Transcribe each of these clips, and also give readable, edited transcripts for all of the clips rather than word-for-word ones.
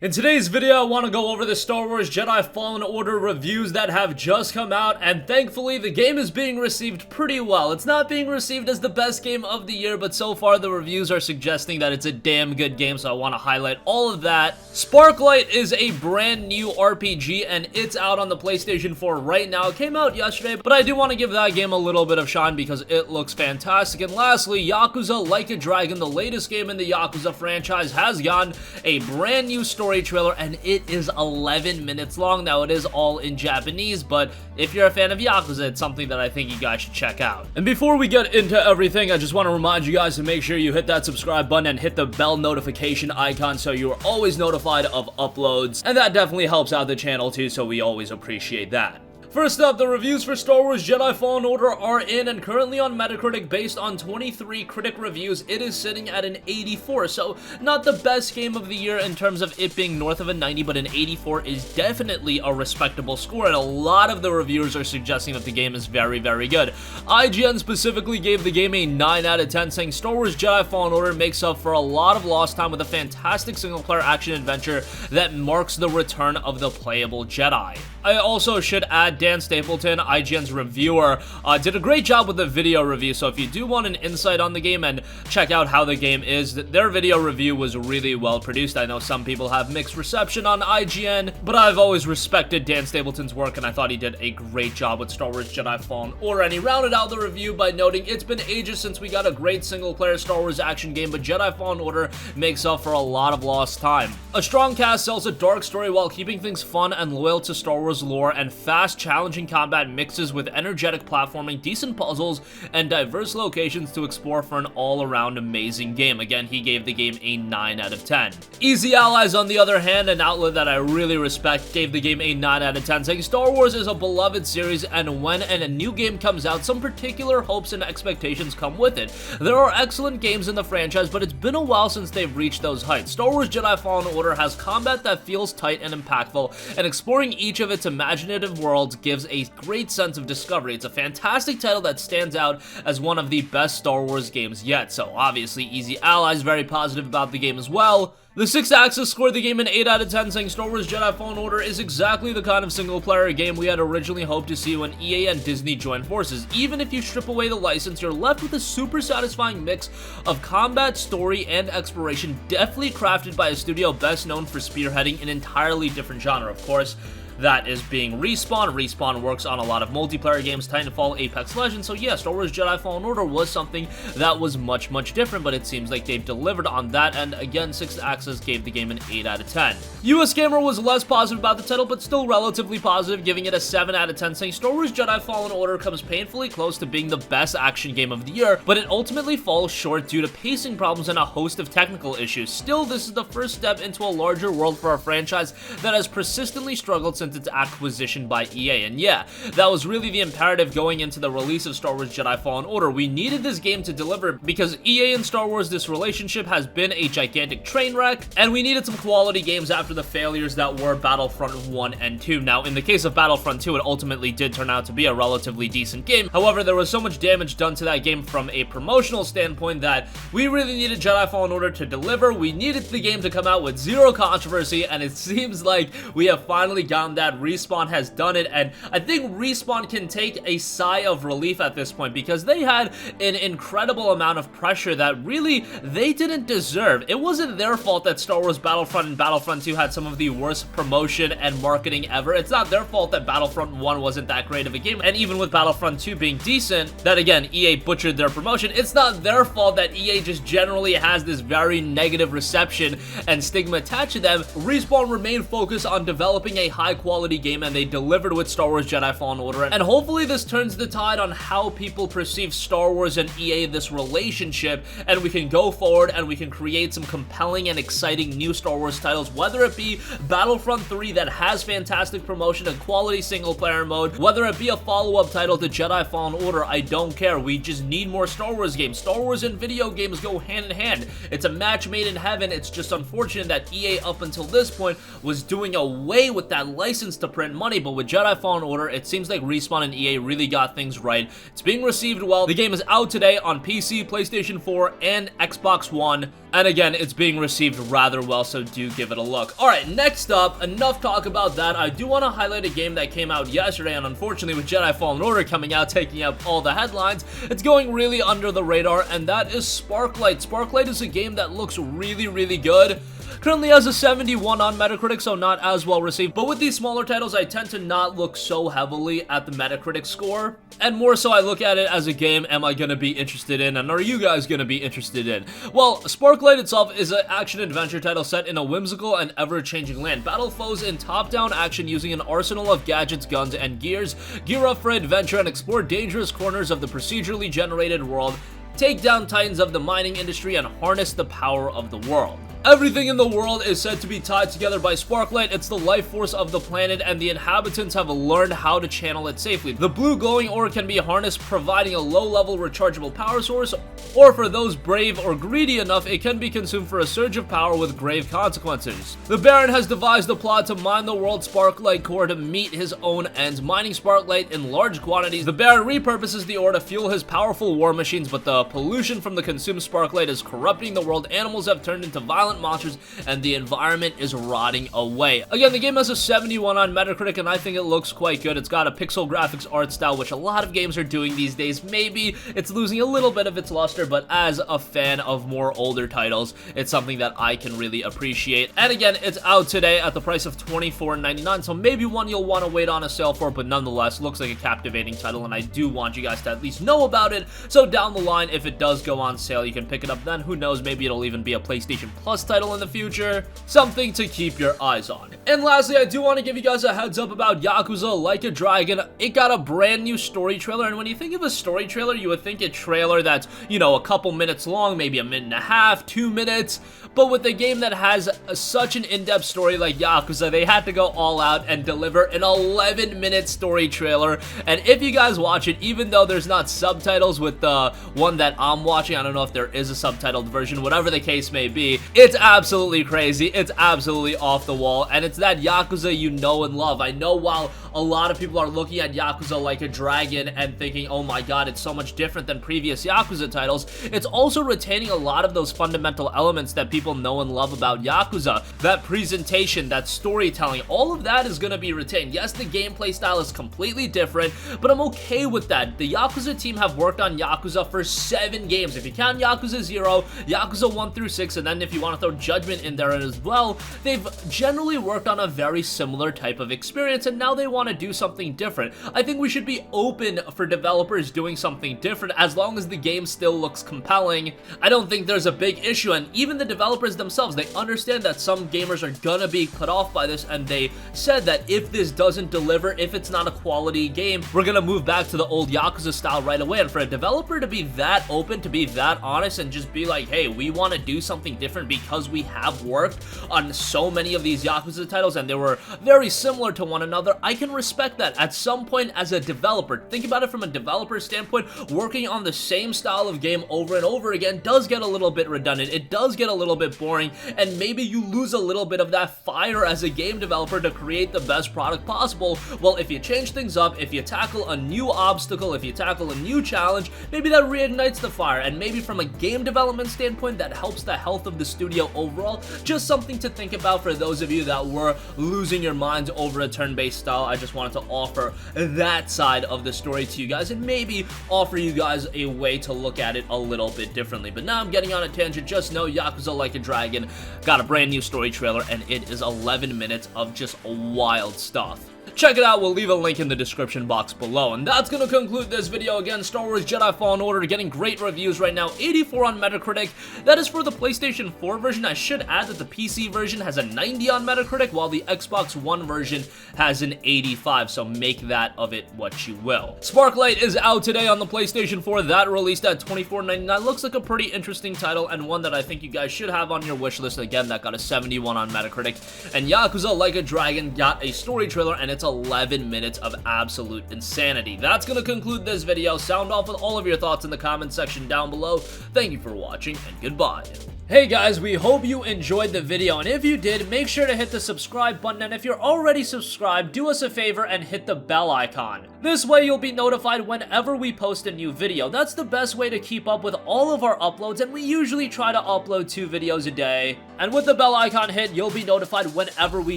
In today's video, I want to go over the Star Wars Jedi Fallen Order reviews that have just come out, and thankfully, the game is being received pretty well. It's not being received as the best game of the year, but so far the reviews are suggesting that it's a damn good game, so I want to highlight all of that. Sparklite is a brand new RPG, and it's out on the PlayStation 4 right now. It came out yesterday, but I do want to give that game a little bit of shine because it looks fantastic. And lastly, Yakuza Like a Dragon, the latest game in the Yakuza franchise, has gotten a brand new story trailer, and it is 11 minutes long. Now, it is all in Japanese, but if you're a fan of Yakuza, it's something that I think you guys should check out. And before we get into everything, I just want to remind you guys to make sure you hit that subscribe button and hit the bell notification icon so you are always notified of uploads, and that definitely helps out the channel too, so we always appreciate that. First up, the reviews for Star Wars Jedi Fallen Order are in, and currently on Metacritic, based on 23 critic reviews, it is sitting at an 84, so not the best game of the year in terms of it being north of a 90, but an 84 is definitely a respectable score, and a lot of the reviewers are suggesting that the game is very, very good. IGN specifically gave the game a 9 out of 10, saying Star Wars Jedi Fallen Order makes up for a lot of lost time with a fantastic single-player action-adventure that marks the return of the playable Jedi. I also should add Dan Stapleton, IGN's reviewer, did a great job with the video review, so if you do want an insight on the game and check out how the game is, their video review was really well produced. I know some people have mixed reception on IGN, but I've always respected Dan Stapleton's work, and I thought he did a great job with Star Wars Jedi Fallen Order, and he rounded out the review by noting, "It's been ages since we got a great single-player Star Wars action game, but Jedi Fallen Order makes up for a lot of lost time. A strong cast tells a dark story while keeping things fun and loyal to Star Wars lore, and fast, challenging combat mixes with energetic platforming, decent puzzles, and diverse locations to explore for an all-around amazing game." Again, he gave the game a 9 out of 10. Easy Allies, on the other hand, an outlet that I really respect, gave the game a 9 out of 10, saying Star Wars is a beloved series, and when a new game comes out, some particular hopes and expectations come with it. There are excellent games in the franchise, but it's been a while since they've reached those heights. Star Wars Jedi Fallen Order has combat that feels tight and impactful, and exploring each of its imaginative worlds gives a great sense of discovery. It's a fantastic title that stands out as one of the best Star Wars games yet, so obviously Easy Allies very positive about the game as well. The 6th Axis scored the game an 8 out of 10, saying Star Wars Jedi Fallen Order is exactly the kind of single-player game we had originally hoped to see when EA and Disney joined forces. Even if you strip away the license, you're left with a super satisfying mix of combat, story, and exploration, deftly crafted by a studio best known for spearheading an entirely different genre. Of course, that is being Respawn. Respawn works on a lot of multiplayer games, Titanfall, Apex Legends, so yeah, Star Wars Jedi Fallen Order was something that was much, much different, but it seems like they've delivered on that, and again, 6th Axis gave the game an 8 out of 10. US Gamer was less positive about the title, but still relatively positive, giving it a 7 out of 10, saying Star Wars Jedi Fallen Order comes painfully close to being the best action game of the year, but it ultimately falls short due to pacing problems and a host of technical issues. Still, this is the first step into a larger world for a franchise that has persistently struggled since its acquisition by EA, and yeah, that was really the imperative going into the release of Star Wars Jedi Fallen Order. We needed this game to deliver because EA and Star Wars, this relationship has been a gigantic train wreck, and we needed some quality games after the failures that were Battlefront 1 and 2. Now, in the case of Battlefront 2, it ultimately did turn out to be a relatively decent game. However, there was so much damage done to that game from a promotional standpoint that we really needed Jedi Fallen Order to deliver. We needed the game to come out with zero controversy, and it seems like we have finally gotten that. Respawn has done it, and I think Respawn can take a sigh of relief at this point because they had an incredible amount of pressure that really they didn't deserve. It wasn't their fault that Star Wars Battlefront and Battlefront 2 had some of the worst promotion and marketing ever. It's not their fault that Battlefront 1 wasn't that great of a game, and even with Battlefront 2 being decent, that again, EA butchered their promotion. It's not their fault that EA just generally has this very negative reception and stigma attached to them. Respawn remained focused on developing a high-quality game, and they delivered with Star Wars Jedi Fallen Order, and hopefully this turns the tide on how people perceive Star Wars and EA, this relationship, and we can go forward and we can create some compelling and exciting new Star Wars titles, whether it be Battlefront 3 that has fantastic promotion and quality single-player mode, whether it be a follow-up title to Jedi Fallen Order. I don't care. We just need more Star Wars games. Star Wars and video games go hand in hand. It's a match made in heaven. It's just unfortunate that EA up until this point was doing away with that license license to print money, but with Jedi Fallen Order, it seems like Respawn and EA really got things right. It's being received well. The game is out today on PC, PlayStation 4, and Xbox One. And again, it's being received rather well, so do give it a look. Alright, next up, enough talk about that. I do want to highlight a game that came out yesterday, and unfortunately with Jedi Fallen Order coming out, taking up all the headlines, it's going really under the radar, and that is Sparklite. Sparklite is a game that looks really, really good. Currently has a 71 on Metacritic, so not as well received. But with these smaller titles, I tend to not look so heavily at the Metacritic score. And more so, I look at it as a game, am I going to be interested in, and are you guys going to be interested in? Well, Sparklite itself is an action-adventure title set in a whimsical and ever-changing land. Battle foes in top-down action using an arsenal of gadgets, guns, and gears. Gear up for adventure and explore dangerous corners of the procedurally generated world. Take down titans of the mining industry and harness the power of the world. Everything in the world is said to be tied together by Sparklite. It's the life force of the planet, and the inhabitants have learned how to channel it safely. The blue glowing ore can be harnessed, providing a low-level rechargeable power source, or for those brave or greedy enough, it can be consumed for a surge of power with grave consequences. The Baron has devised a plot to mine the world's Sparklite core to meet his own ends, mining Sparklite in large quantities. The Baron repurposes the ore to fuel his powerful war machines, but the pollution from the consumed Sparklite is corrupting the world. Animals have turned into violent monsters, and the environment is rotting away. Again, the game has a 71 on Metacritic, and I think it looks quite good. It's got a pixel graphics art style, which a lot of games are doing these days. Maybe it's losing a little bit of its luster, but as a fan of more older titles, it's something that I can really appreciate. And again, it's out today at the price of $24.99, so maybe one you'll want to wait on a sale for, but nonetheless, looks like a captivating title, and I do want you guys to at least know about it, so down the line, if it does go on sale, you can pick it up then. Who knows, maybe it'll even be a PlayStation Plus title in the future. Something to keep your eyes on. And lastly, I do want to give you guys a heads up about Yakuza Like a Dragon. It got a brand new story trailer, and when you think of a story trailer, you would think a trailer that's, you know, a couple minutes long, maybe a minute and a half, 2 minutes, but with a game that has such an in-depth story like Yakuza, they had to go all out and deliver an 11-minute story trailer. And if you guys watch it, even though there's not subtitles with the one that I'm watching, I don't know if there is a subtitled version, whatever the case may be, it's absolutely crazy, it's absolutely off the wall, and it's that Yakuza you know and love. I know while a lot of people are looking at Yakuza Like a Dragon and thinking, oh my god, it's so much different than previous Yakuza titles, it's also retaining a lot of those fundamental elements that people know and love about Yakuza. That presentation, that storytelling, all of that is going to be retained. Yes, the gameplay style is completely different, but I'm okay with that. The Yakuza team have worked on Yakuza for 7 games. If you count Yakuza 0, Yakuza 1 through 6, and then if you want to throw Judgment in there as well, they've generally worked on a very similar type of experience, and now they want to do something different. I think we should be open for developers doing something different as long as the game still looks compelling. I don't think there's a big issue, and even the developers themselves, they understand that some gamers are gonna be put off by this, and they said that if this doesn't deliver, if it's not a quality game, we're gonna move back to the old Yakuza style right away. And for a developer to be that open, to be that honest, and just be like, hey, we want to do something different because we have worked on so many of these Yakuza titles and they were very similar to one another, I can respect that. At some point as a developer, think about it from a developer standpoint, working on the same style of game over and over again does get a little bit redundant, it does get a little bit boring, and maybe you lose a little bit of that fire as a game developer to create the best product possible. Well, if you change things up, if you tackle a new obstacle, if you tackle a new challenge, maybe that reignites the fire, and maybe from a game development standpoint, that helps the health of the studio overall. Just something to think about for those of you that were losing your minds over a turn-based style. I just wanted to offer that side of the story to you guys and maybe offer you guys a way to look at it a little bit differently. But now I'm getting on a tangent. Just know Yakuza Like a Dragon got a brand new story trailer, and it is 11 minutes of just wild stuff. Check it out, we'll leave a link in the description box below. And that's gonna conclude this video. Again, Star Wars Jedi Fallen Order getting great reviews right now, 84 on Metacritic. That is for the PlayStation 4 version. I should add that the PC version has a 90 on Metacritic, while the Xbox One version has an 85, so make that of it what you will. Sparklite is out today on the PlayStation 4. That released at $24.99. Looks like a pretty interesting title, and one that I think you guys should have on your wish list. Again, that got a 71 on Metacritic. And Yakuza Like a Dragon got a story trailer, and it's 11 minutes of absolute insanity. That's gonna conclude this video. Sound off with all of your thoughts in the comment section down below. Thank you for watching, and goodbye. Hey guys, we hope you enjoyed the video, and if you did, make sure to hit the subscribe button, and if you're already subscribed, do us a favor and hit the bell icon. This way you'll be notified whenever we post a new video. That's the best way to keep up with all of our uploads, and we usually try to upload 2 videos a day. And with the bell icon hit, you'll be notified whenever we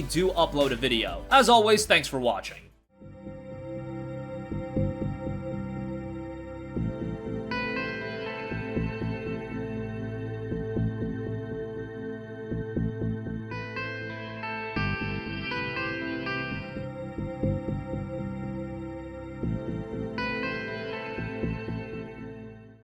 do upload a video. As always, thanks for watching.